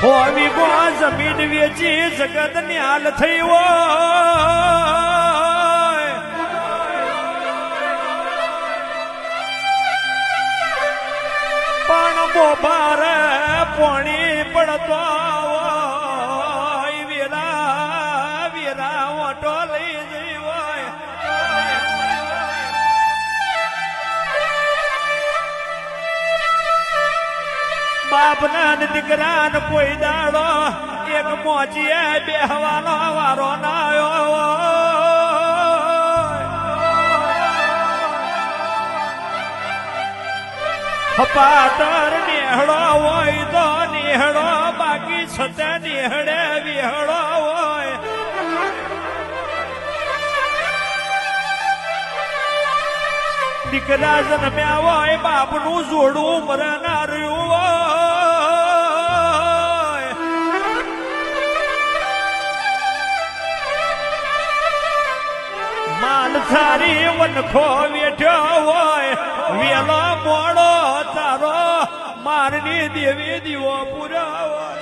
હોવી ગો જમીન વેચી જગત ની હાલ થઈ હોય પણ બોભાર પોણી પડતો હોય વીરા વીરા ઓટો લઈ જઈ હોય બાપના દીકરા ને કોઈ દાડો એક મોચીએ બેહવાનો વારો ના આવ્યો પાતર નિહળો હોય તો નિહળો બાકી છતે નિહળે વિહળો હોય દીકરા જન્મ્યા હોય બાપનું જોડું મરનાર્યું હોય માલધારી વનખો વેઠ્યો હોય વેલો મોડો તારો મારની દેવી દીવો પૂરો હોય